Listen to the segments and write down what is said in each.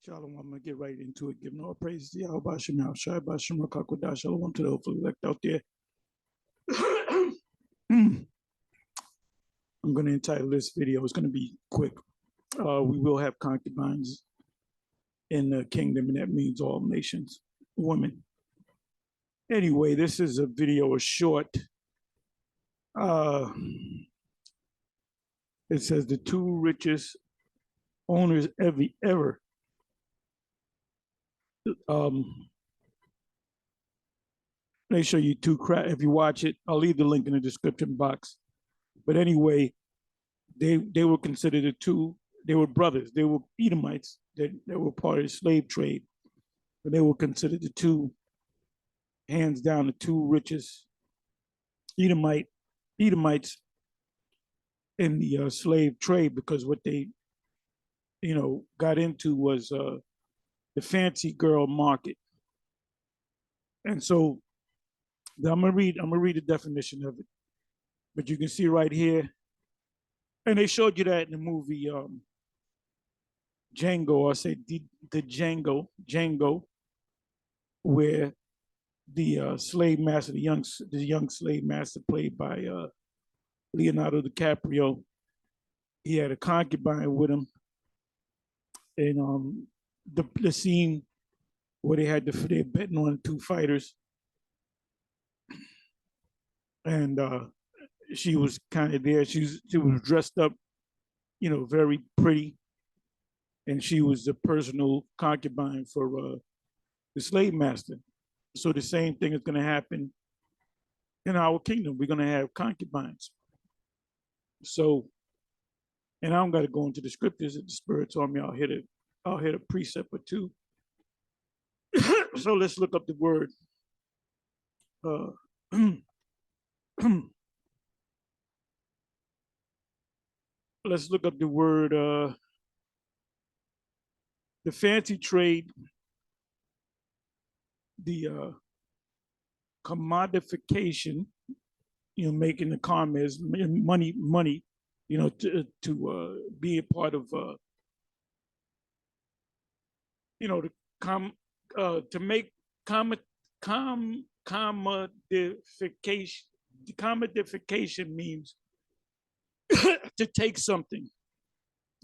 Shalom, I'm gonna get right into it. Giving all praise to Yahweh Bashem, Shai Bashem, Rakakodah, Shalom to the hopefully elect out there. I'm gonna entitle this video, it's gonna be quick. We will have concubines in the kingdom, and that means all nations, women. Anyway, this is a video, a short. It says the two richest owners ever. They show you two crap. If you watch it, I'll leave the link in the description box. But anyway, they were considered the two. They were brothers. They were Edomites that were part of the slave trade. But they were considered the two, hands down, the two richest Edomites in the slave trade, because what they, got into was the fancy girl market. And so I'm gonna read the definition of it. But you can see right here, and they showed you that in the movie Django, I say the Django, where the slave master, the young slave master played by Leonardo DiCaprio, he had a concubine with him, and the scene where they're betting on the two fighters, and she was kind of there. She was dressed up, very pretty, and she was the personal concubine for the slave master. So the same thing is going to happen in our kingdom. We're going to have concubines. So, and I don't got to go into the scriptures. If the Spirit told me, I'll hit a precept or two. So let's look up the word. Let's look up the word. The fancy trade, the commodification, making the commerce, money, to be a part of, to make commodification. Commodification means to take something.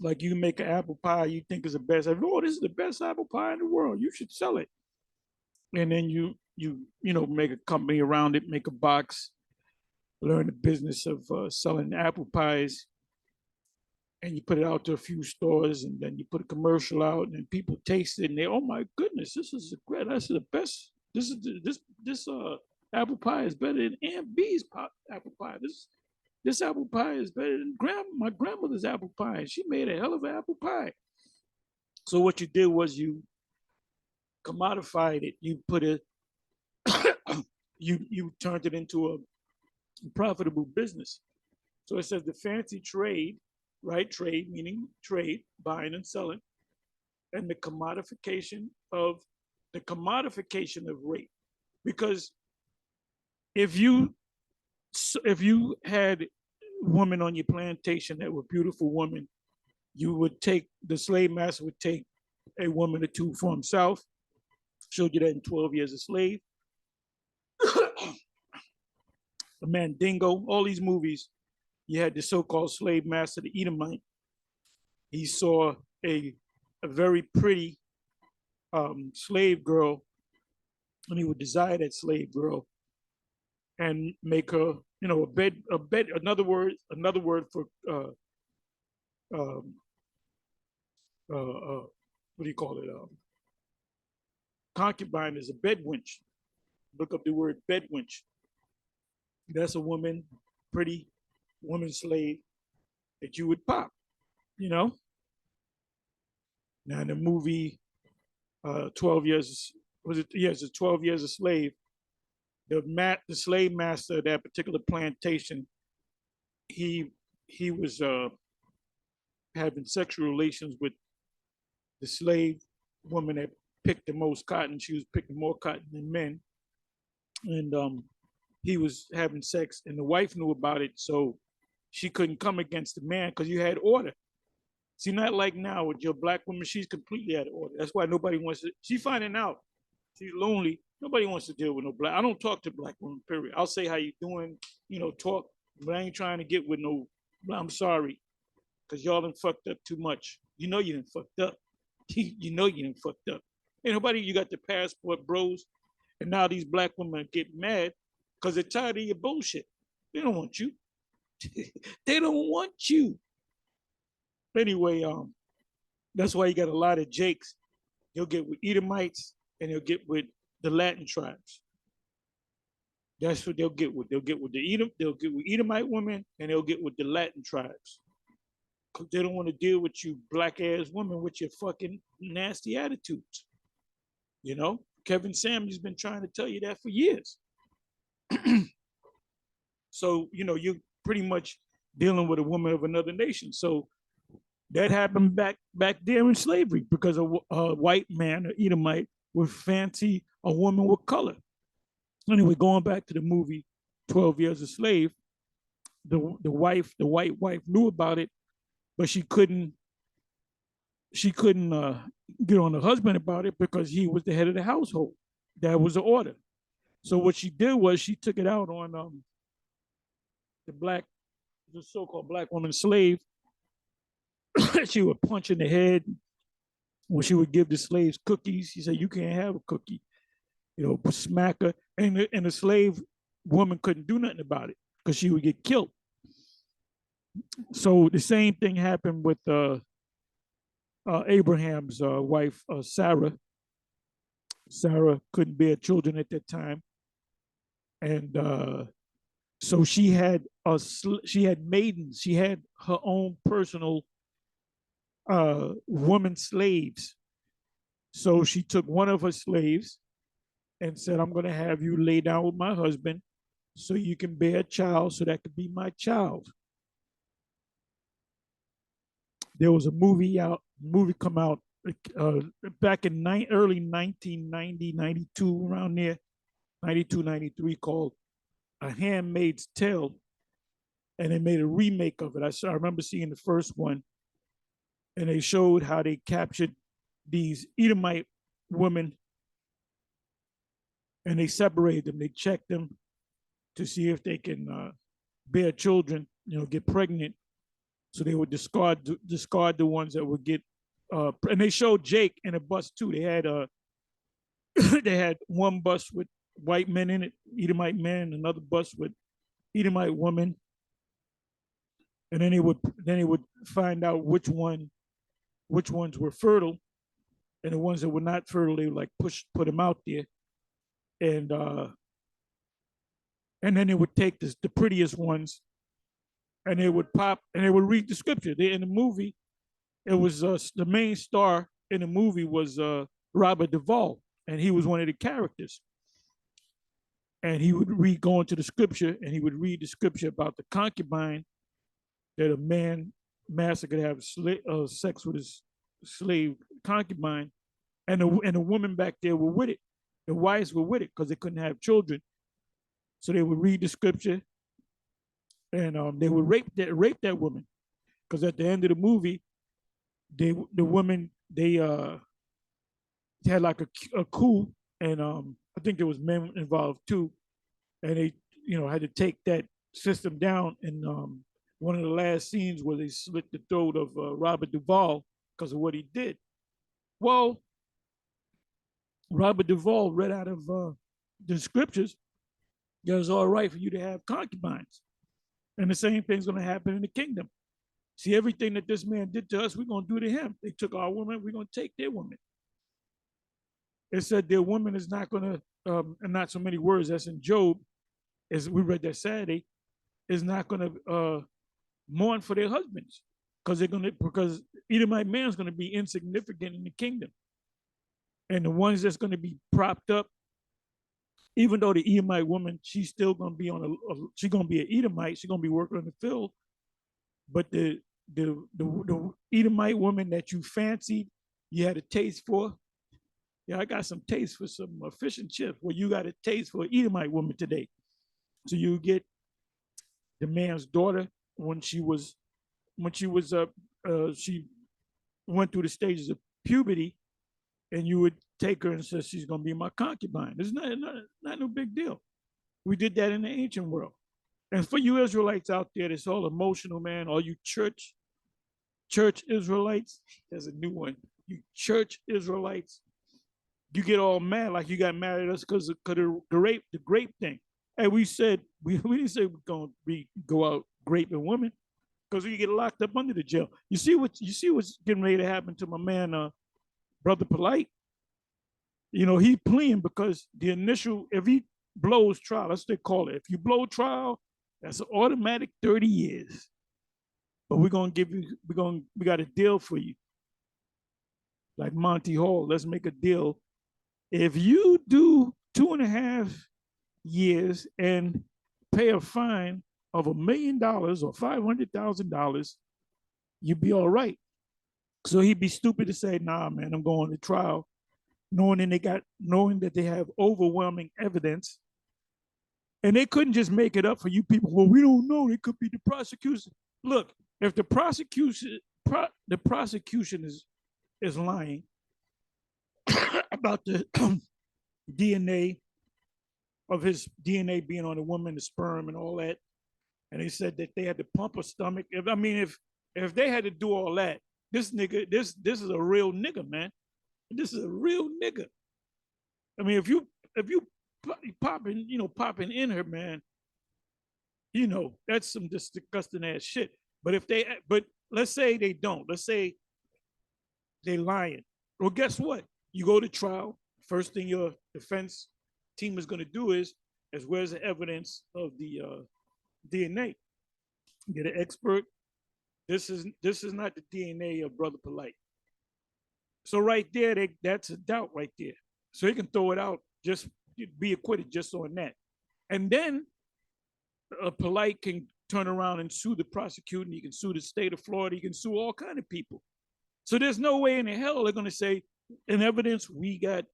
Like you make an apple pie, you think is the best. Oh, this is the best apple pie in the world. You should sell it. And then you make a company around it, make a box, learn the business of selling apple pies, and you put it out to a few stores, and then you put a commercial out, and people taste it, and they, oh my goodness, this is great. This is the best. This apple pie is better than Aunt B's apple pie. This apple pie is better than my grandmother's apple pie. She made a hell of an apple pie. So what you did was you commodified it. You put it, you turned it into a profitable business. So it says the fancy trade, right? Trade meaning trade, buying and selling, and the commodification of rate. Because if you had women on your plantation that were beautiful women, the slave master would take a woman or two for himself. Showed you that in 12 Years a Slave. The Mandingo, all these movies, you had the so-called slave master, the Edomite. He saw a very pretty slave girl, and he would desire that slave girl and make her, a bed. Another word for what do you call it? Concubine is a bed wench. Look up the word bed wench. That's a woman, pretty woman slave that you would pop, Now in the movie 12 Years, was it? Yes, it's 12 Years a Slave. The slave master of that particular plantation, he was having sexual relations with the slave woman that picked the most cotton. She was picking more cotton than men, and he was having sex, and the wife knew about it, so she couldn't come against the man because you had order. See, not like now with your black woman, she's completely out of order. That's why nobody wants to. She's finding out she's lonely. Nobody wants to deal with no black. I don't talk to black women. Period. I'll say how you doing, talk, but I ain't trying to get with no. I'm sorry, because y'all done fucked up too much. You know you done fucked up. You know you done fucked up. Ain't nobody. You got the passport bros, and now these black women get mad because they're tired of your bullshit. They don't want you. They don't want you. Anyway, that's why you got a lot of Jakes. He'll get with Edomites and he'll get with the Latin tribes. That's what they'll get with. They'll get with they'll get with Edomite women and they'll get with the Latin tribes. Because they don't want to deal with you black ass women with your fucking nasty attitudes. Kevin Samuel's been trying to tell you that for years. So, you're pretty much dealing with a woman of another nation. So that happened back there in slavery because a white man, an Edomite, would fancy a woman with color. Anyway, going back to the movie 12 Years a Slave, the white wife knew about it, but she couldn't get on the husband about it because he was the head of the household. That was the order. So what she did was she took it out on the so-called black woman slave. She would punch in the head. When she would give the slaves cookies, she said, "You can't have a cookie." Smack her, and the slave woman couldn't do nothing about it because she would get killed. So the same thing happened with Abraham's wife, Sarah. Sarah couldn't bear children at that time, and so she had maidens. She had her own personal woman slaves. So she took one of her slaves and said, "I'm going to have you lay down with my husband so you can bear a child, so that could be my child." There was a movie come out back in early 1990, 92, around there, 92, 93, called A Handmaid's Tale. And they made a remake of it. I remember seeing the first one, and they showed how they captured these Edomite women and they separated them. They checked them to see if they can bear children, get pregnant. So they would discard the ones that would get, and they showed Jake in a bus too. They had they had one bus with white men in it, Edomite men, another bus with Edomite women, and then they would find out which ones were fertile, and the ones that were not fertile, they would like put them out there, and then they would take the prettiest ones, and they would read the scripture. In the movie, it was the main star in the movie was Robert Duvall, and he was one of the characters. And he would go into the scripture, and he would read the scripture about the concubine, that a master could have sex with his slave concubine, and the women back there were with it. The wives were with it because they couldn't have children. So they would read the scripture, and they would rape that woman, because at the end of the movie, the women had like a coup, and I think there was men involved too, and they had to take that system down. And one of the last scenes where they slit the throat of Robert Duvall because of what he did. Well, Robert Duvall read out of the scriptures that it's all right for you to have concubines. And the same thing's going to happen in the kingdom. See, everything that this man did to us, we're going to do to him. They took our women, we're going to take their women. It said their woman is not going to, and not so many words, that's in Job, as we read that Saturday, is not going to mourn for their husbands, because Edomite man's going to be insignificant in the kingdom. And the ones that's going to be propped up, even though the Edomite woman, she's still going to be she's going to be an Edomite, she's going to be working on the field, but the Edomite woman that you fancied, you had a taste for. Yeah, I got some taste for some fish and chips. Well, you got a taste for an Edomite woman today. So you get the man's daughter when she went through the stages of puberty, and you would take her and say she's going to be my concubine. It's not no big deal. We did that in the ancient world. And for you Israelites out there, that's all emotional, man. All you church Israelites, there's a new one. You church Israelites, you get all mad like you got mad at us because of the grape thing. And we said we didn't say we're gonna go out raping women because we get locked up under the jail. You see what's getting ready to happen to my man, brother Polite. You know, he pleading because the initial, if he blows trial, that's what they call it. If you blow trial, that's an automatic 30 years. But we got a deal for you. Like Monty Hall, let's make a deal. If you do 2.5 years and pay a fine of $1 million or $500,000, you'd be all right. So he'd be stupid to say, nah, man, I'm going to trial, knowing that they have overwhelming evidence. And they couldn't just make it up for you people. Well, we don't know. It could be the prosecution. Look, if the prosecution is lying about the DNA of his DNA being on the woman, the sperm and all that, and they said that they had to pump her stomach. If they had to do all that, this is a real nigga, man. This is a real nigga. I mean, if you popping in her, man, that's some disgusting ass shit. But let's say they don't. Let's say they lying. Well, guess what? You go to trial. First thing your defense team is going to do is where's the evidence of the DNA? Get an expert. This is not the DNA of Brother Polite. So right there, that's a doubt right there. So he can throw it out, just be acquitted just on that. And then a Polite can turn around and sue the prosecutor. He can sue the state of Florida. He can sue all kind of people. So there's no way in the hell they're going to say, in evidence, we got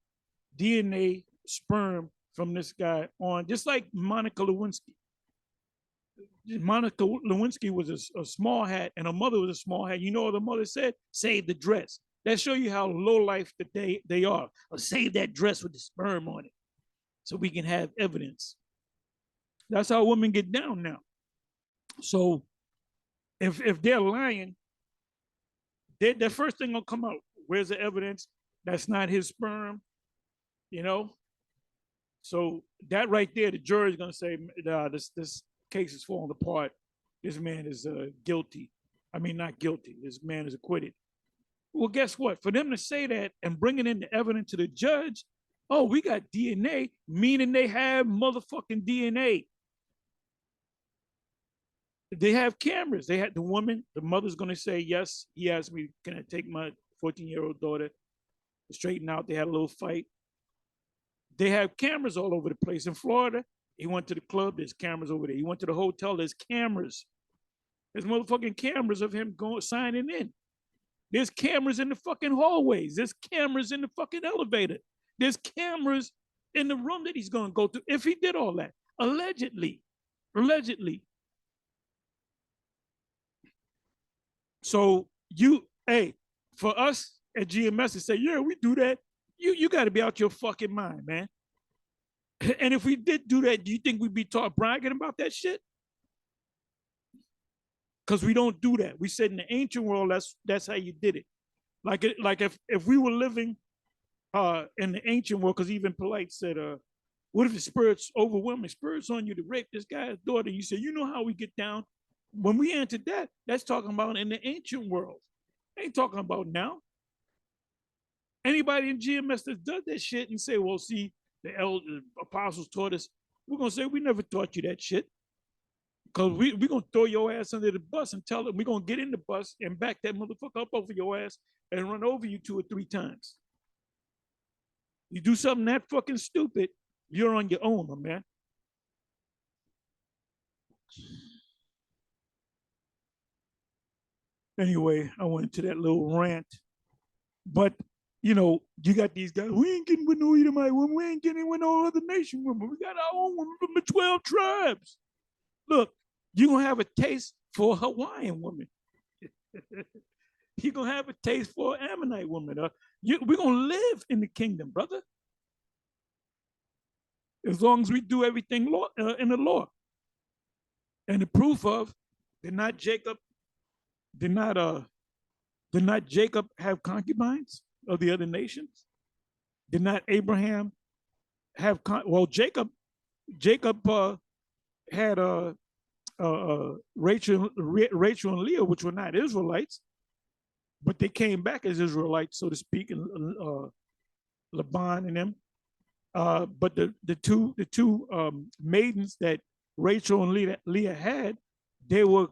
DNA sperm from this guy on, just like Monica Lewinsky. Monica Lewinsky was a small hat, and her mother was a small hat. You know what the mother said? Save the dress. That show you how low life that they are. Or save that dress with the sperm on it, so we can have evidence. That's how women get down now. So if they're lying, the first thing gonna come out. Where's the evidence? That's not his sperm, So that right there, the jury is gonna say, nah, this case is falling apart. This man is guilty. I mean, not guilty. This man is acquitted. Well, guess what? For them to say that and bringing in the evidence to the judge, oh, we got DNA, meaning they have motherfucking DNA. They have cameras. They had the mother's going to say, yes, he asked me, can I take my 14-year-old daughter to straighten out? They had a little fight. They have cameras all over the place. In Florida, he went to the club, there's cameras over there. He went to the hotel, there's cameras. There's motherfucking cameras of him signing in. There's cameras in the fucking hallways. There's cameras in the fucking elevator. There's cameras in the room that he's going to go to if he did all that. Allegedly. So for us at GMS to say, yeah, we do that, you got to be out your fucking mind, man. And if we did do that, do you think we'd be taught bragging about that shit? Because we don't do that. We said in the ancient world, that's how you did it. Like if we were living in the ancient world, because even Polite said, what if the spirit's overwhelming? Spirit's on you to rape this guy's daughter. You say, you know how we get down? When we answered that, that's talking about in the ancient world. Ain't talking about now. Anybody in GMS that does that shit and say, well, see, the apostles taught us, we're going to say, we never taught you that shit. Because we're going to throw your ass under the bus and tell them we're going to get in the bus and back that motherfucker up over your ass and run over you 2 or 3 times. You do something that fucking stupid, you're on your own, my man. Anyway, I went into that little rant. But, you got these guys, we ain't getting with no Edomite women, we ain't getting with no other nation women. We got our own women from the 12 tribes. Look, you're going to have a taste for a Hawaiian woman. He gonna have a taste for an Ammonite woman. We're gonna live in the kingdom, brother, as long as we do everything in the law. And the proof of did not Jacob did not Jacob have concubines of the other nations? Did not Abraham have well Jacob had Rachel and Leah, which were not Israelites, but they came back as Israelites, so to speak, and Laban and them. But the two maidens that Rachel and Leah had, they were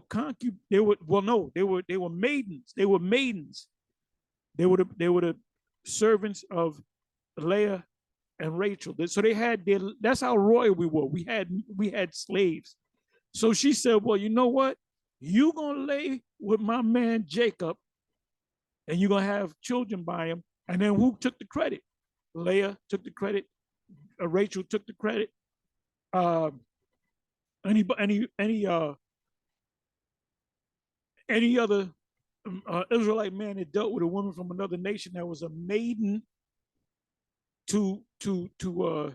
concubines. They were maidens. They were maidens. They were the servants of Leah and Rachel. So they had their. That's how royal we were. We had slaves. So she said, "Well, you know what? You gonna lay with my man Jacob, and you're gonna have children by him." And then who took the credit? Leah took the credit. Rachel took the credit. Any other Israelite man that dealt with a woman from another nation that was a maiden to the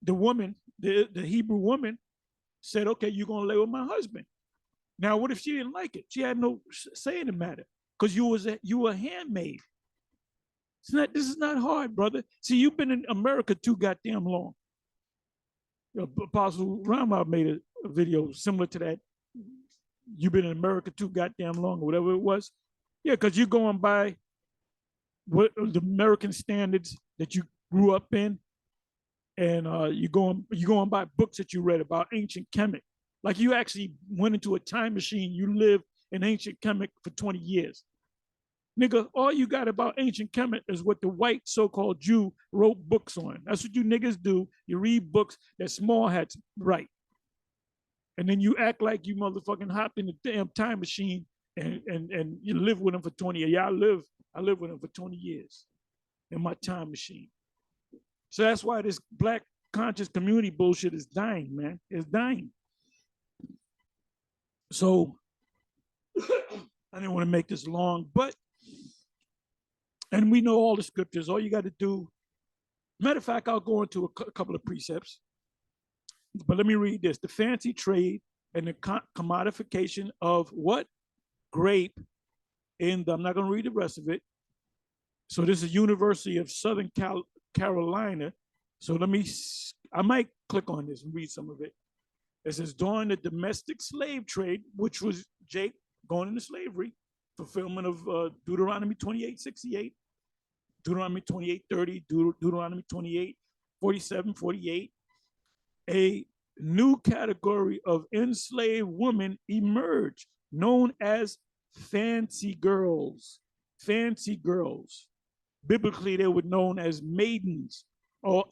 woman, the Hebrew woman, said, "Okay, you're gonna lay with my husband." Now, what if she didn't like it? She had no say in the matter because you were a handmaid. This is not hard, brother. See, you've been in America too goddamn long. Apostle Rama made a video similar to that. You've been in America too goddamn long, or whatever it was. Yeah, because you're going by what the American standards that you grew up in, and you're going by books that you read about ancient Kemet. Like you actually went into a time machine. You lived in ancient Kemet for 20 years. Nigga, all you got about ancient Kemet is what the white so-called Jew wrote books on. That's what you niggas do. You read books that small hats write. And then you act like you motherfucking hopped in the damn time machine and you live with them for 20 years. Yeah, I live with them for 20 years in my time machine. So that's why this black conscious community bullshit is dying, man. It's dying. So I didn't want to make this long, but and we know all the scriptures. All you got to do, matter of fact, I'll go into a couple of precepts, but let me read this. The fancy trade and the commodification of what? Grape in the, I'm not going to read the rest of it. So this is University of Southern Carolina. So I might click on this and read some of it. It says, during the domestic slave trade, which was Jake going into slavery, fulfillment of Deuteronomy 28:68, Deuteronomy 28:30, Deuteronomy 28:47, 48, a new category of enslaved women emerged, known as fancy girls. Fancy girls. Biblically, they were known as maidens or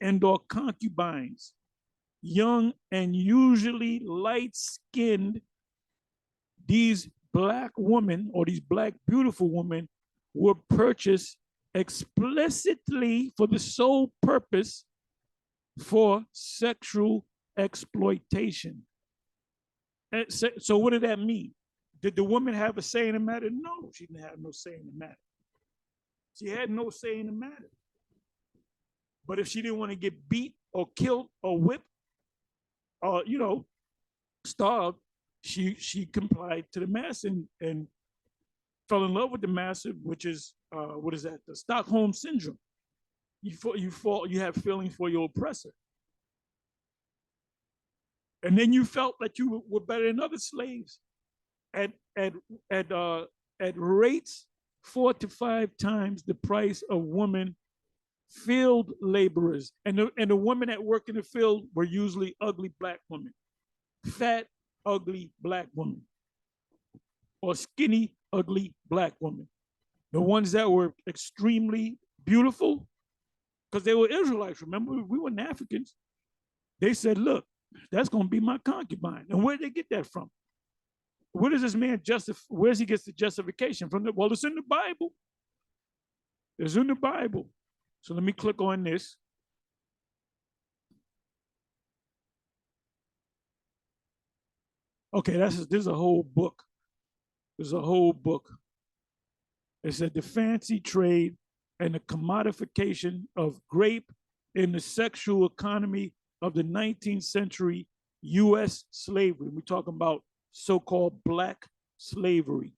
concubines. Young and usually light-skinned, these black women or these black beautiful women were purchased explicitly for the sole purpose for sexual exploitation. So what did that mean? Did the woman have a say in the matter? No, she didn't have no say in the matter. She had no say in the matter. But if she didn't want to get beat or killed or whipped or, starved, she complied to the master and fell in love with the master, which is what is that? The Stockholm syndrome. You have feelings for your oppressor, and then you felt that you were better than other slaves at rates 4 to 5 times the price of women field laborers, and the women that work in the field were usually ugly black women, fat ugly black women, or skinny ugly black women. The ones that were extremely beautiful, because they were Israelites. Remember, we weren't Africans. They said, "Look, that's going to be my concubine." And where did they get that from? Where does this man where does he get the justification from? Well, it's in the Bible. It's in the Bible. So let me click on this. Okay, this is a whole book. There's a whole book. It said the fancy trade and the commodification of grape in the sexual economy of the 19th century U.S. slavery. We're talking about so-called black slavery.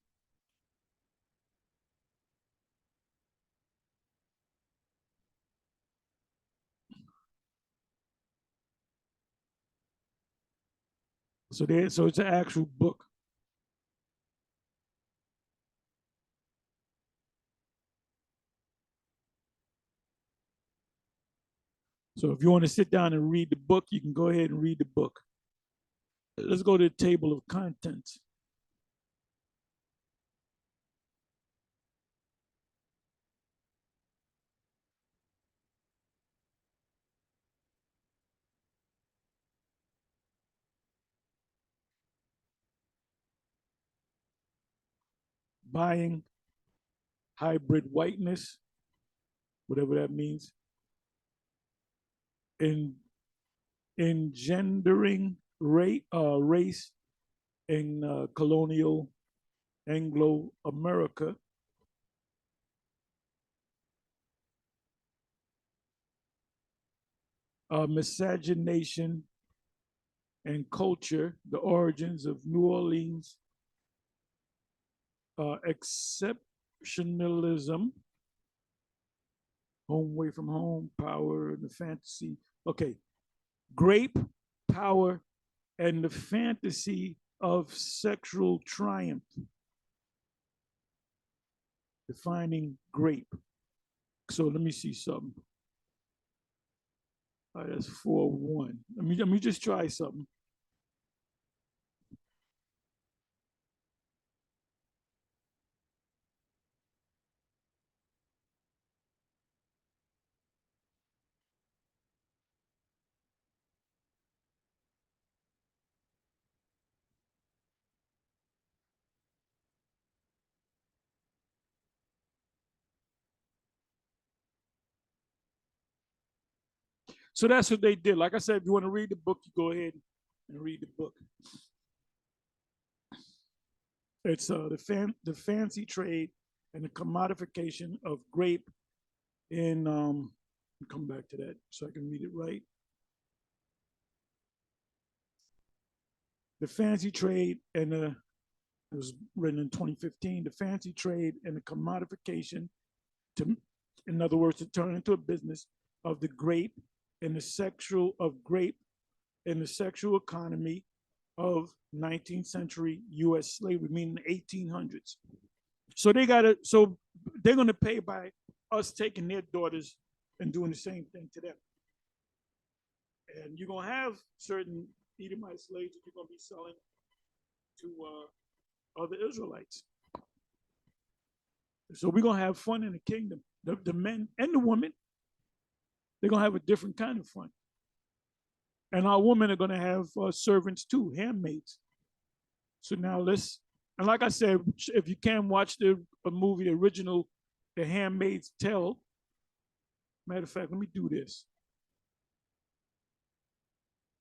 So it's an actual book. So if you want to sit down and read the book, you can go ahead and read the book. Let's go to the table of contents. Buying hybrid whiteness, whatever that means, in engendering race in colonial Anglo America, miscegenation and culture, the origins of New Orleans, exceptionalism, home away from home, power and the fantasy. Okay, grape, power, and the fantasy of sexual triumph. Defining grape. So let me see something. All right, that's 4-1. Let me just try something. So that's what they did. Like I said, if you want to read the book, you go ahead and read the book. It's the fancy trade and the commodification of grape in come back to that so I can read it right. The fancy trade and the it was written in 2015. The fancy trade and the commodification to, in other words, to turn into a business of the grape and the sexual of grape and the sexual economy of 19th century U.S. slavery, meaning the 1800s. So they're going to pay by us taking their daughters and doing the same thing to them. And you're going to have certain Edomite slaves that you're going to be selling to other Israelites. So we're going to have fun in the kingdom. The men and the women, they're going to have a different kind of fun. And our women are going to have servants too, handmaids. So now and like I said, if you can watch the movie, the original, The Handmaid's Tale. Matter of fact, let me do this.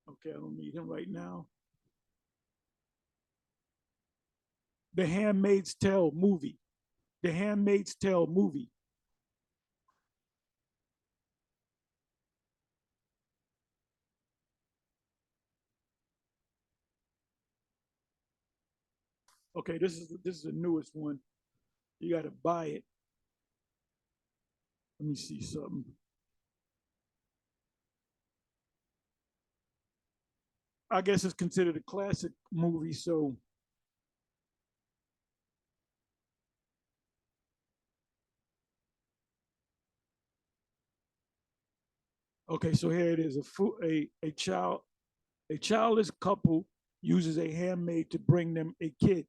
Okay, I don't need him right now. The Handmaid's Tale movie. The Handmaid's Tale movie. Okay, this is the newest one. You got to buy it. Let me see something. I guess it's considered a classic movie, so okay, so here it is. A childless couple uses a handmaid to bring them a kid.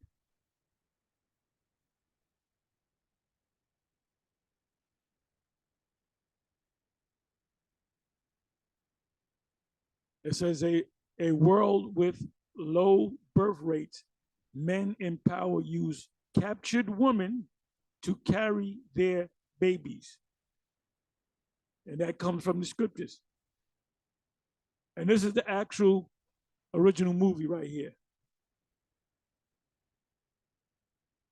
It says a world with low birth rates, men in power use captured women to carry their babies. And that comes from the scriptures. And this is the actual original movie right here.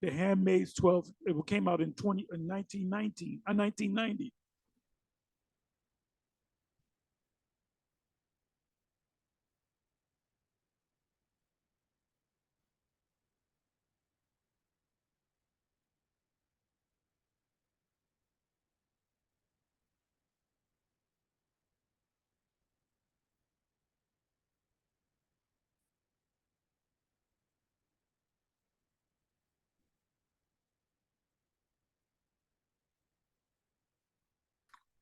The Handmaid's 12. It came out in 1990.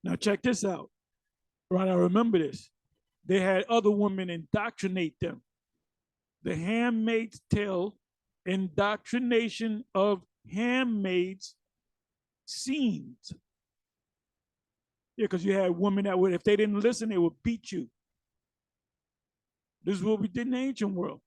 Now check this out. Right, I remember this. They had other women indoctrinate them. The Handmaid's Tale indoctrination of handmaids scenes. Yeah, because you had women that would, if they didn't listen, they would beat you. This is what we did in the ancient world.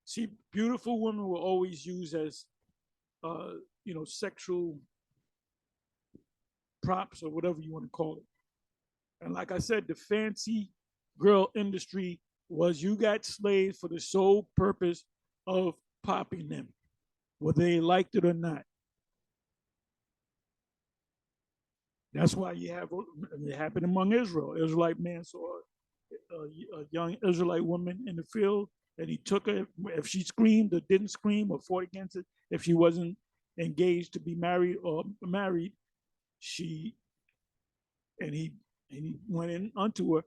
See, beautiful women were always used as, uh, sexual props or whatever you want to call it. And like I said, the fancy girl industry was you got slaves for the sole purpose of popping them, whether they liked it or not. That's why you have it happened among Israel. Israelite man saw a young Israelite woman in the field, and he took her. If she screamed or didn't scream or fought against it, if she wasn't engaged to be married or married, she and he went in unto her.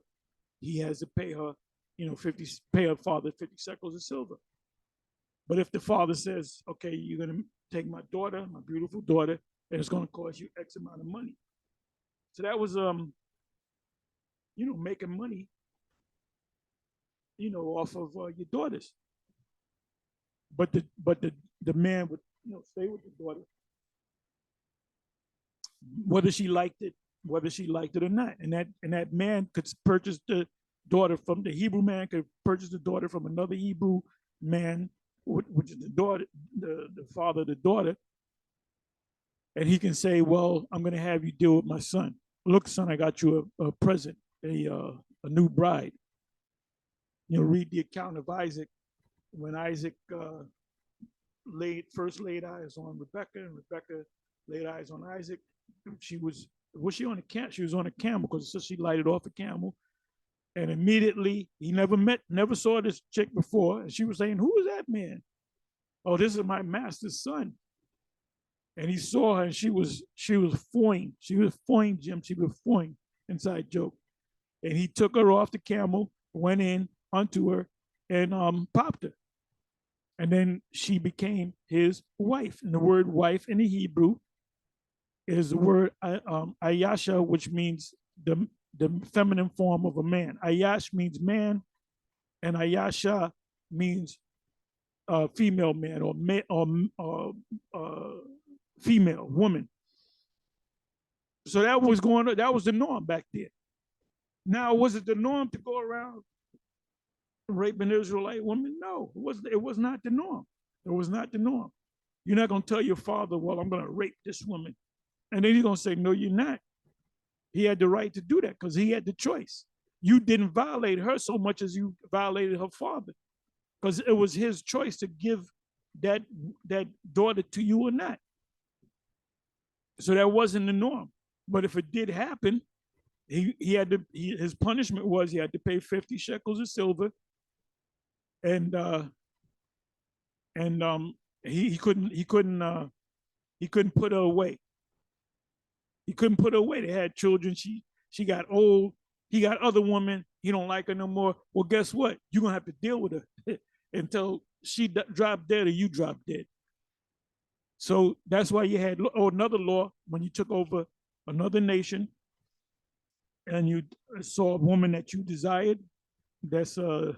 He has to pay her, 50, pay her father 50 shekels of silver. But if the father says, okay, you're gonna take my daughter, my beautiful daughter, and it's gonna cost you X amount of money. So that was making money, off of your daughters. But the man would stay with the daughter, whether she liked it, or not. And that man could purchase the daughter from the Hebrew man could purchase the daughter from another Hebrew man, which is the daughter, the father of the daughter, and he can say, "Well, I'm going to have you deal with my son. Look, son, I got you a present, a new bride." Read the account of Isaac when Isaac first laid eyes on Rebecca, and Rebecca laid eyes on Isaac. Was she on a camel? She was on a camel because she lighted off a camel, and immediately he never saw this chick before, and she was saying, "Who is that man?" "Oh, this is my master's son." And he saw her, and she was foying. She was foying Jim. She was foying, inside joke. And he took her off the camel, went in unto her, and popped her. And then she became his wife. And the word wife in the Hebrew is the word Ayasha, which means the feminine form of a man. Ayash means man, and Ayasha means female man or female woman. So that was going on. That was the norm back then. Now, was it the norm to go around raping Israelite women? No, it was. It was not the norm. It was not the norm. You're not going to tell your father, "Well, I'm going to rape this woman," and then he's going to say, "No, you're not." He had the right to do that because he had the choice. You didn't violate her so much as you violated her father, because it was his choice to give that daughter to you or not. So that wasn't the norm. But if it did happen, he had to. His punishment was he had to pay 50 shekels of silver, and and he couldn't put her away. He couldn't put her away. They had children. She got old. He got other women. He don't like her no more. Well, guess what? You're gonna have to deal with her until she dropped dead or you drop dead. So that's why you had another law when you took over another nation and you saw a woman that you desired. That's uh,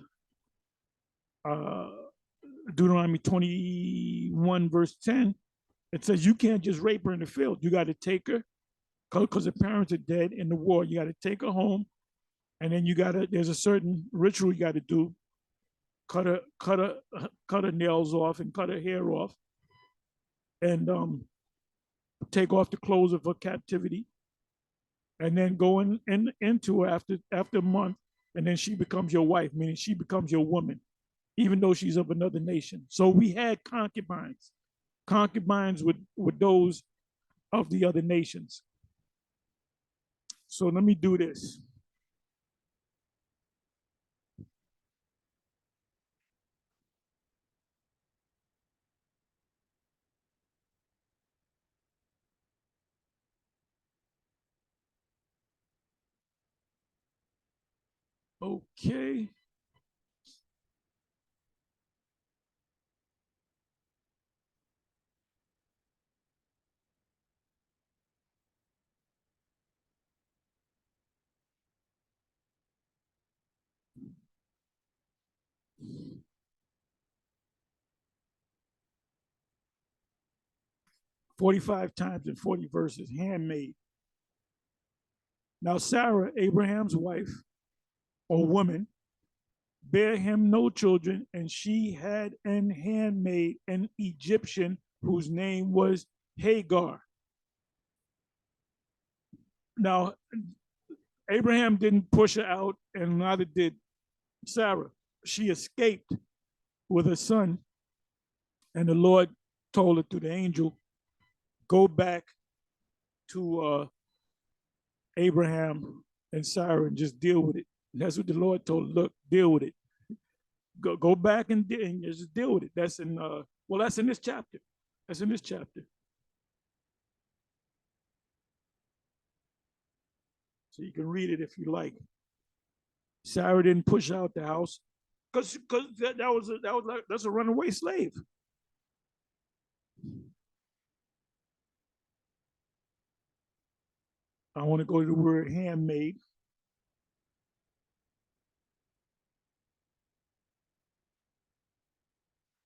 Deuteronomy 21, verse 10. It says you can't just rape her in the field. You got to take her because the parents are dead in the war. You got to take her home, and then there's a certain ritual you got to do. Cut her nails off and cut her hair off, and take off the clothes of her captivity, and then go into her after a month, and then she becomes your wife, meaning she becomes your woman, even though she's of another nation. So we had concubines. Concubines with those of the other nations. So let me do this. Okay. $45 times in 40 verses, handmaid. Now Sarah, Abraham's wife or woman, bare him no children, and she had an handmaid, an Egyptian, whose name was Hagar. Now, Abraham didn't push her out, and neither did Sarah. She escaped with her son, and the Lord told her through the angel, go back to Abraham and Sarah and just deal with it. And that's what the Lord told her, look, deal with it. Go back and just deal with it. That's in that's in this chapter. That's in this chapter. So you can read it if you like. Sarah didn't push out the house because that's a runaway slave. I want to go to the word handmaid.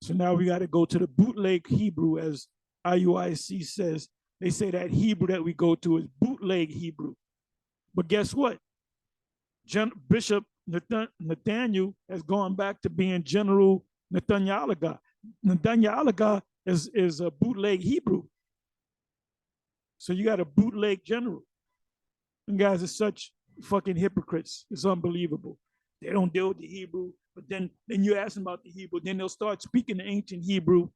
So now we got to go to the bootleg Hebrew, as IUIC says. They say that Hebrew that we go to is bootleg Hebrew. But guess what? Bishop Nathaniel has gone back to being General Nathaniah. Nathaniah is a bootleg Hebrew. So you got a bootleg general. And guys are such fucking hypocrites. It's unbelievable. They don't deal with the Hebrew, but then you ask them about the Hebrew, then they'll start speaking the ancient Hebrew.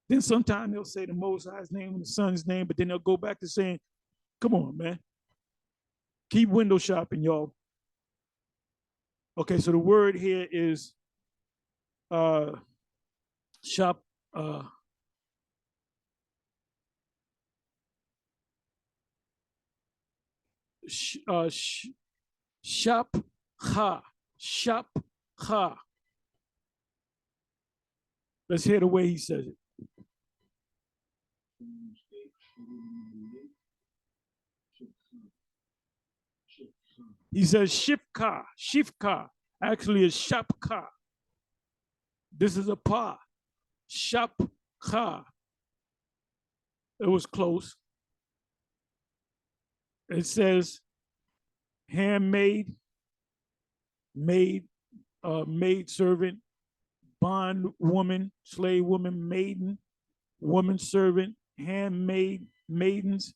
Then sometimes they'll say the Most High's name and the Son's name, but then they'll go back to saying, come on, man. Keep window shopping, y'all. Okay, so the word here is shop. Shop ha. Shop ha. Let's hear the way he says it. He says shifka. Shifka actually is shapka. This is a pa. Shapka. It was close. It says handmaid, maid, maid servant, bond woman, slave woman, maiden, woman servant, handmaid, maidens,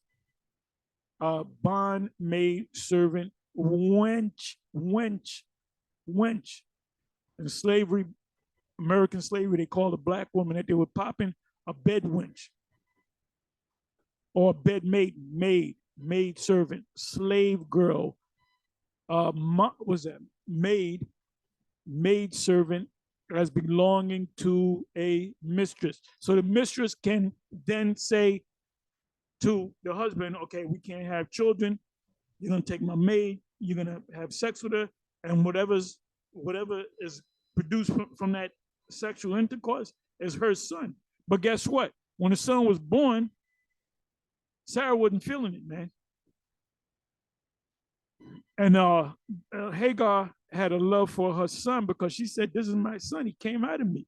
bond maid servant, wench. In slavery, American slavery, they called a black woman that they were popping a bed wench or a bed maid servant, slave girl, was that maid servant as belonging to a mistress. So the mistress can then say to the husband, okay, we can't have children. You're gonna take my maid, you're gonna have sex with her, and whatever is produced from that sexual intercourse is her son. But guess what? When the son was born, Sarah wasn't feeling it, man. And Hagar had a love for her son because she said, this is my son. He came out of me.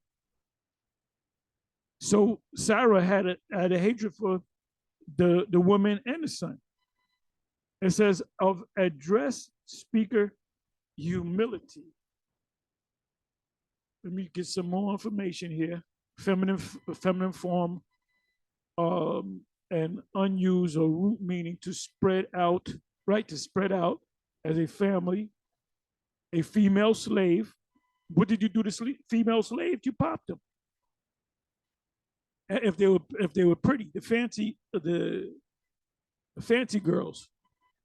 So Sarah had a hatred for the woman and the son. It says of address, speaker, humility. Let me get some more information here. Feminine form, um, and unused or root meaning to spread out, right? To spread out as a family. A female slave. What did you do to female slaves? You popped them. If they were pretty, the fancy girls,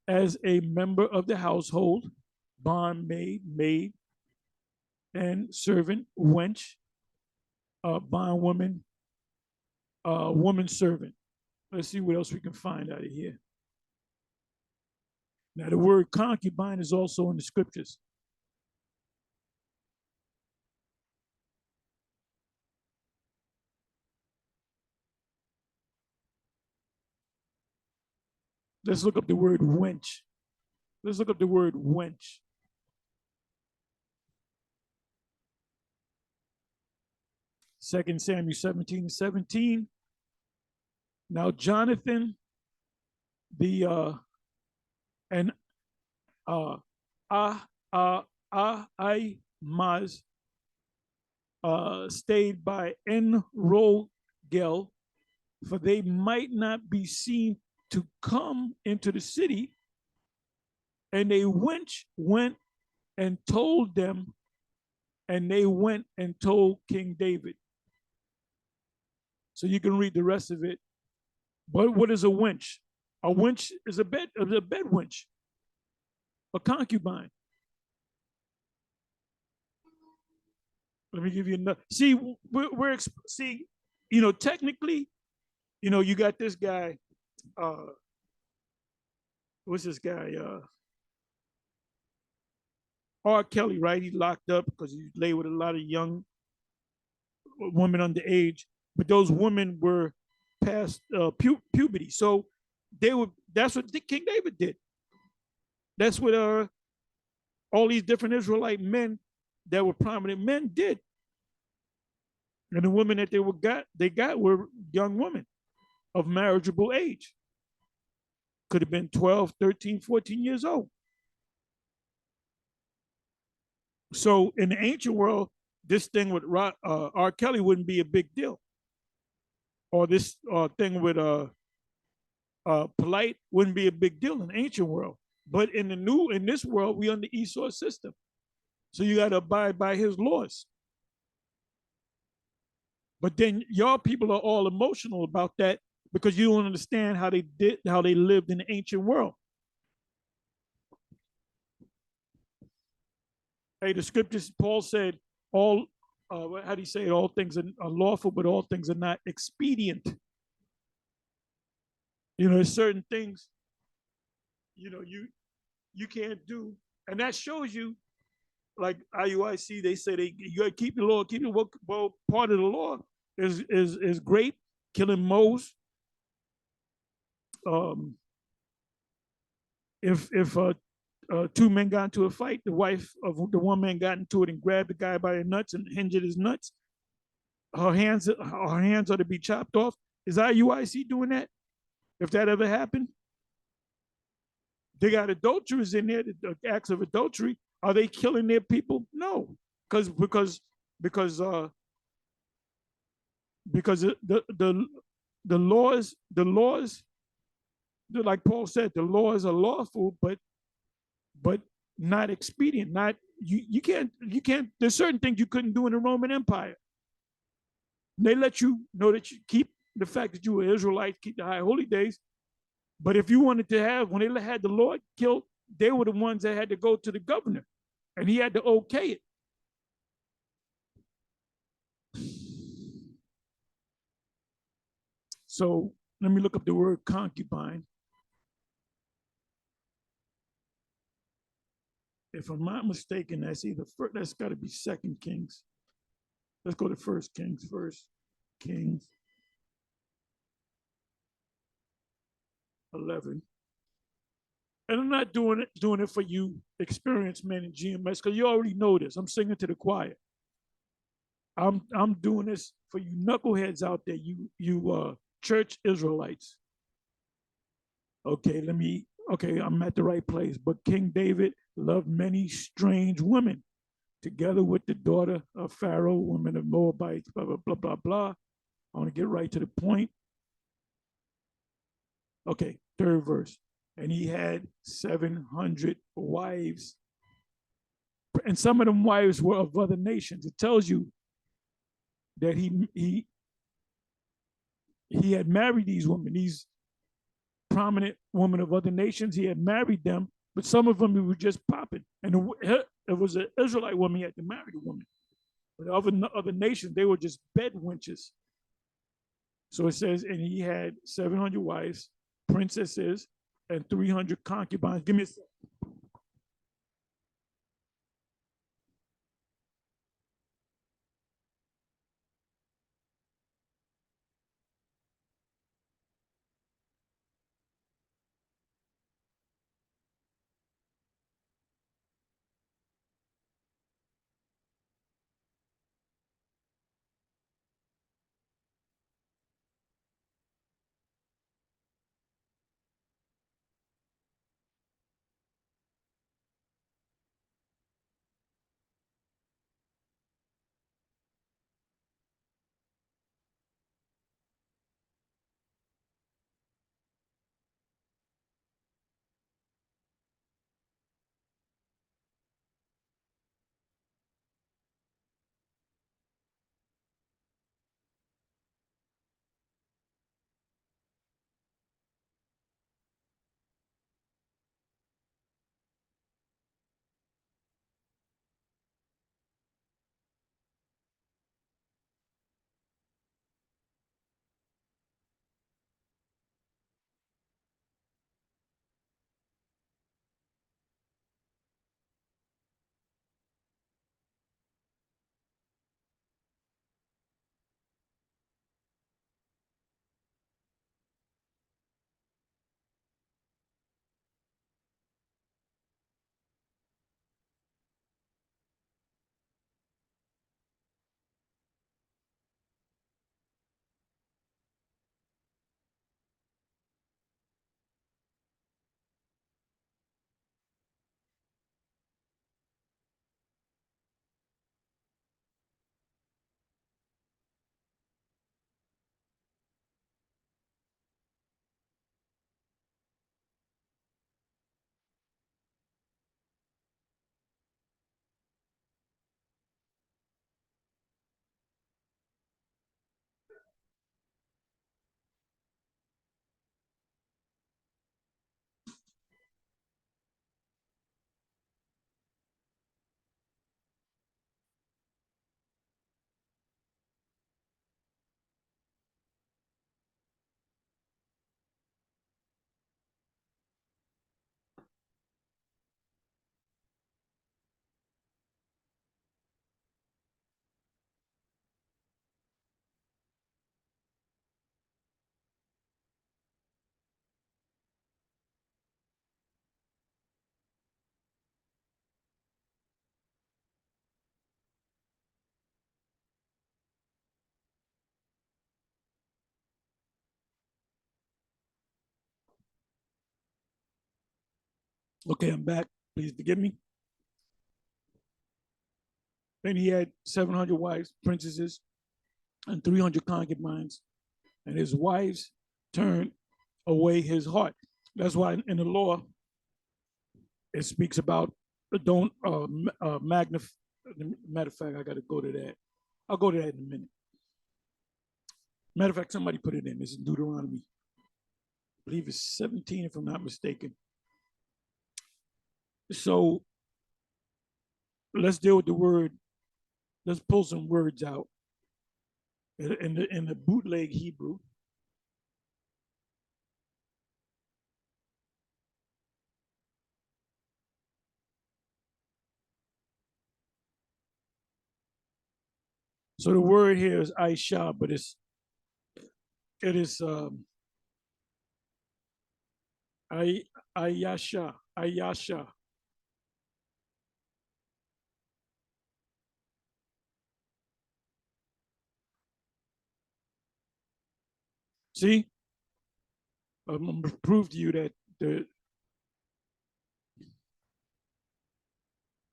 as a member of the household, bondmaid, maid, and servant, wench, bondwoman, woman servant. Let's see what else we can find out of here. Now, the word concubine is also in the scriptures. Let's look up the word wench. Let's look up the word wench. Second Samuel 17:17. Now Jonathan, the and Ahimaaz stayed by En Rogel, for they might not be seen to come into the city. And a wench went and told them, and they went and told King David. So you can read the rest of it. But what is a wench? A wench is a bed wench, a concubine. Let me give you another. See, see, technically, you got this guy. What's this guy? R. Kelly, right? He locked up because he lay with a lot of young women underage, but those women were past puberty, so they were. That's what King David did. That's what all these different Israelite men that were prominent men did. And the women that they got were young women of marriageable age. Could have been 12, 13, 14 years old. So in the ancient world, this thing with R. Kelly wouldn't be a big deal. Or this thing with polite wouldn't be a big deal in the ancient world. But in this world, we under Esau system. So you got to abide by his laws. But then y'all people are all emotional about that because you don't understand how they lived in the ancient world. Hey, the scriptures, Paul said, all, how do you say it? All things are lawful, but all things are not expedient. There's certain things, you can't do. And that shows you, like IUIC, they say you got to keep the law. Keep the well, part of the law is great. Killing moles. If two men got into a fight, the wife of the one man got into it and grabbed the guy by the nuts and injured his nuts, her hands are to be chopped off. Is IUIC doing that? If that ever happened? They got adulterers in there, the acts of adultery. Are they killing their people? No, because the laws, like Paul said, the laws are lawful, but not expedient. Not you can't. There's certain things you couldn't do in the Roman Empire. They let you know that you keep the fact that you were Israelites, keep the high holy days. But if you wanted to have, when they had the Lord killed, they were the ones that had to go to the governor, and he had to okay it. So let me look up the word concubine. If I'm not mistaken, that's got to be Second Kings. Let's go to First Kings. First Kings 11. And I'm not doing it for you experienced men in GMS because you already know this. I'm singing to the choir. I'm doing this for you knuckleheads out there, you church Israelites. Okay, let me Okay, I'm at the right place. But King David loved many strange women, together with the daughter of Pharaoh, women of Moabites, blah, blah, blah, blah, blah. I want to get right to the point. Okay, third verse. And he had 700 wives. And some of them wives were of other nations. It tells you that he had married these women, these prominent women of other nations. He had married them, but some of them he was just popping. And it was an Israelite woman, he had to marry the woman. But other nations, they were just bed wenches. So it says, and he had 700 wives, princesses, and 300 concubines. Give me a second. Okay, I'm back. Please forgive me. Then he had 700 wives, princesses, and 300 concubines, and his wives turned away his heart. That's why in the law it speaks about don't magnify. Matter of fact, I got to go to that. I'll go to that in a minute. Matter of fact, somebody put it in. This is Deuteronomy. I believe it's 17, if I'm not mistaken. So let's deal with the word. Let's pull some words out in the bootleg Hebrew. So the word here is Aisha, but it is Ayasha, Ayasha. See, I'm gonna prove to you that the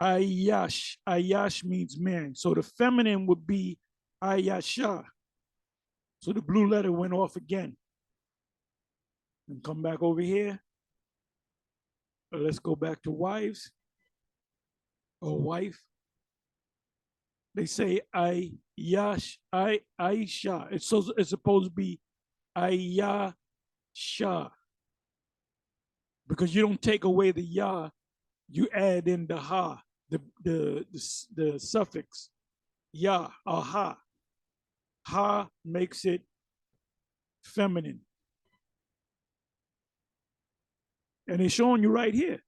Ayash. Ayash means man. So the feminine would be Ayasha. So the blue letter went off again. And come back over here. Let's go back to wives or wife. They say Ayash, Aisha. It's supposed to be Ayasha because you don't take away the ya, you add in the ha, the suffix ya or ha. Ha makes it feminine. And it's showing you right here.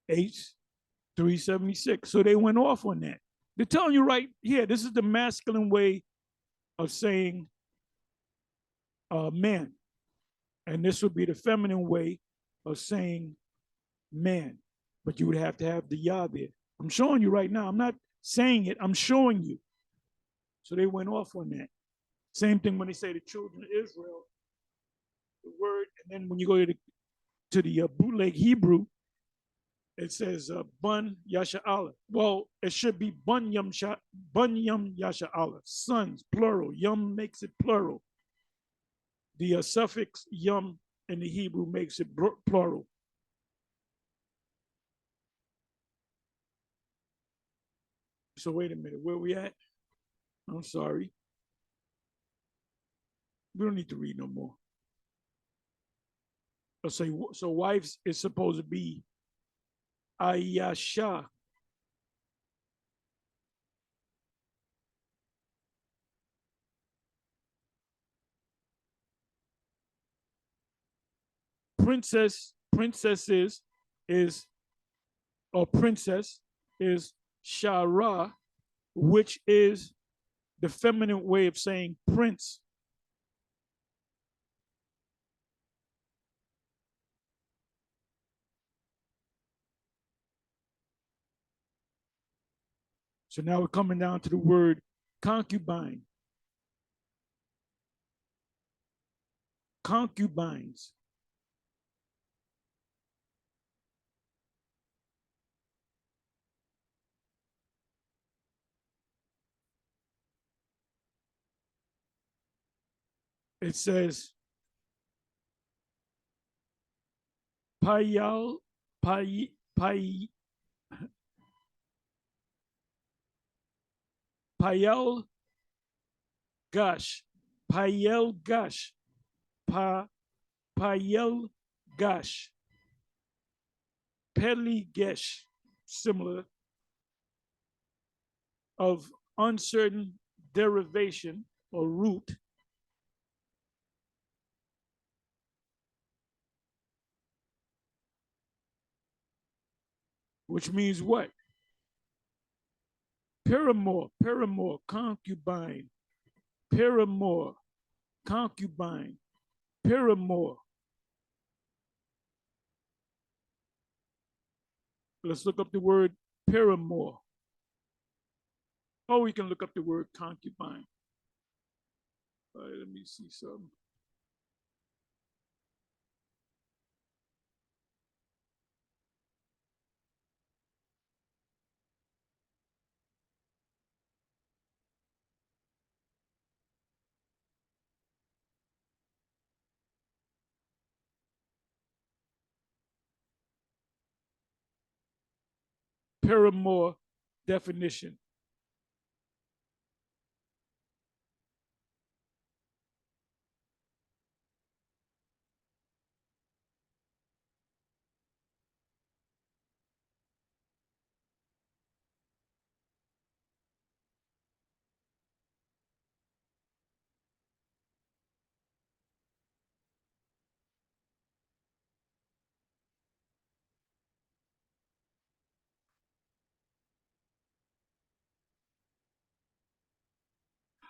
H 376. So they went off on that. They're telling you right here, this is the masculine way of saying man. And this would be the feminine way of saying man. But you would have to have the ya there. I'm showing you right now. I'm not saying it, I'm showing you. So they went off on that. Same thing when they say the children of Israel, the word, and then when you go to the bootleg Hebrew, it says bun yasha Allah. Well, it should be bun yum yasha Allah. Sons, plural. Yum makes it plural. The suffix yum in the Hebrew makes it plural. So wait a minute, where we at? I'm sorry. We don't need to read no more. Let's say so. Wives is supposed to be Ayasha. Princesses is or princess is Shara, which is the feminine way of saying prince. So now we're coming down to the word concubine. Concubines. It says payal, pay, pay, payal gash, payel gash, payel gash, peli gesh, similar, of uncertain derivation or root, which means what? Paramour, concubine, paramour, concubine, paramour. Let's look up the word paramour. Or we can look up the word concubine. All right, let me see something. Paramour definition.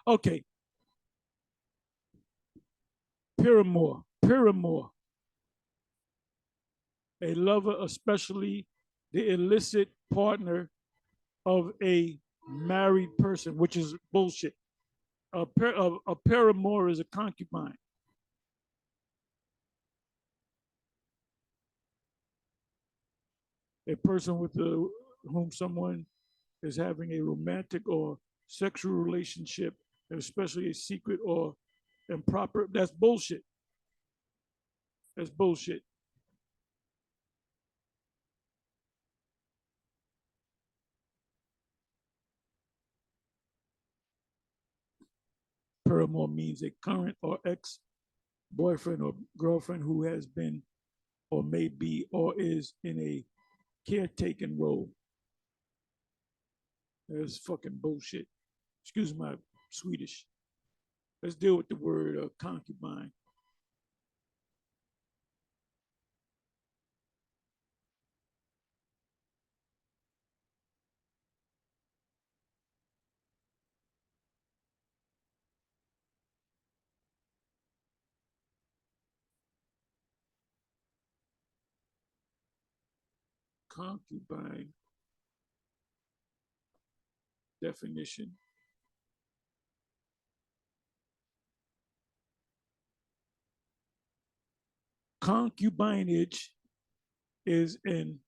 Okay, paramour, a lover, especially the illicit partner of a married person, which is bullshit. A paramour is a concubine. a person with whom someone is having a romantic or sexual relationship, especially a secret or improper. That's bullshit. That's bullshit. Paramour means a current or ex boyfriend or girlfriend who has been or may be or is in a caretaking role. That's fucking bullshit. Excuse my Swedish. Let's deal with the word concubine. Concubine definition. Concubinage is an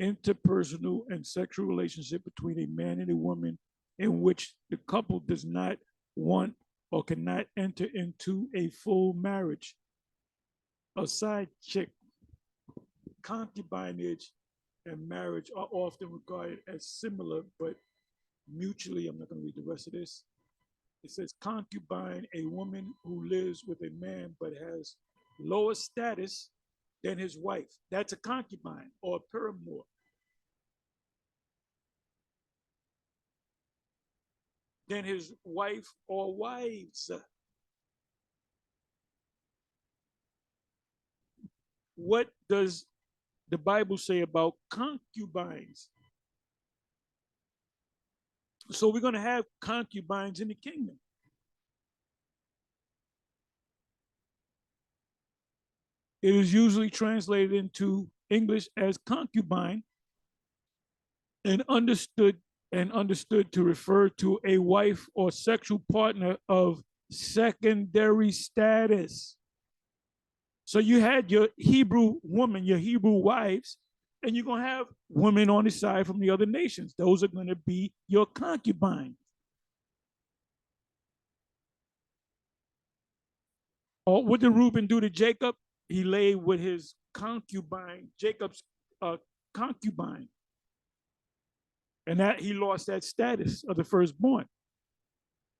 interpersonal and sexual relationship between a man and a woman in which the couple does not want or cannot enter into a full marriage. A side chick, concubinage and marriage are often regarded as similar but mutually, I'm not going to read the rest of this. It says concubine, a woman who lives with a man but has lower status than his wife. That's a concubine or a paramour. Than his wife or wives. What does the Bible say about concubines? So we're going to have concubines in the kingdom. It is usually translated into English as concubine and understood to refer to a wife or sexual partner of secondary status. So you had your Hebrew woman, your Hebrew wives, and you're going to have women on the side from the other nations. Those are going to be your concubines. Or what did Reuben do to Jacob? He lay with his concubine, Jacob's concubine. And that he lost that status of the firstborn.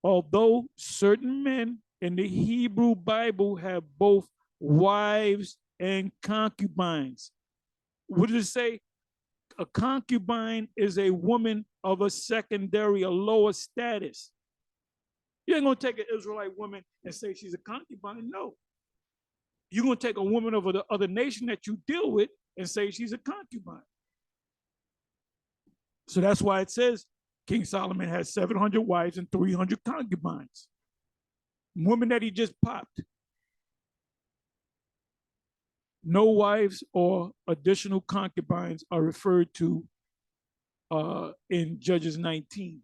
Although certain men in the Hebrew Bible have both wives and concubines. What does it say? A concubine is a woman of a secondary, a lower status. You ain't gonna take an Israelite woman and say she's a concubine. No. You're gonna take a woman of the other nation that you deal with and say she's a concubine. So that's why it says King Solomon has 700 wives and 300 concubines. Women that he just popped. No wives or additional concubines are referred to in Judges 19.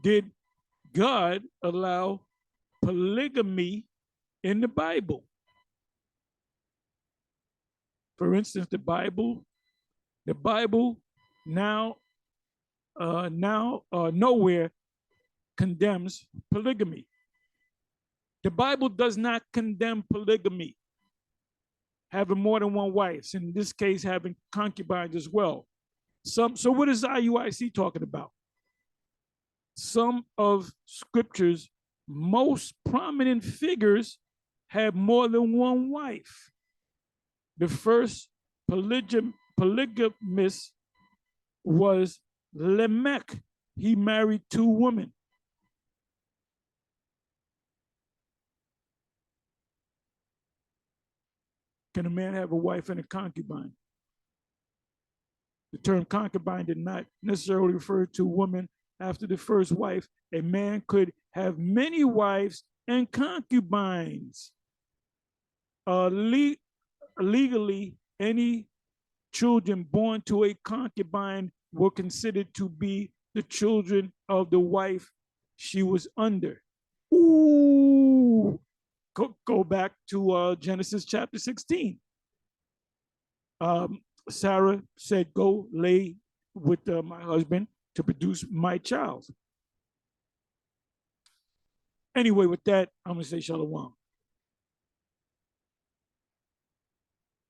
Did God allow polygamy in the Bible? For instance, the Bible now nowhere condemns polygamy. The Bible does not condemn polygamy, having more than one wife. In this case, having concubines as well. So what is IUIC talking about? Some of Scripture's most prominent figures had more than one wife. The first polygamist was Lamech. He married 2 women. Can a man have a wife and a concubine? The term concubine did not necessarily refer to a woman after the first wife. A man could have many wives and concubines. Legally, any children born to a concubine were considered to be the children of the wife she was under. Ooh, go back to Genesis chapter 16. Sarah said, go lay with my husband to produce my child. Anyway, with that, I'm going to say shalom.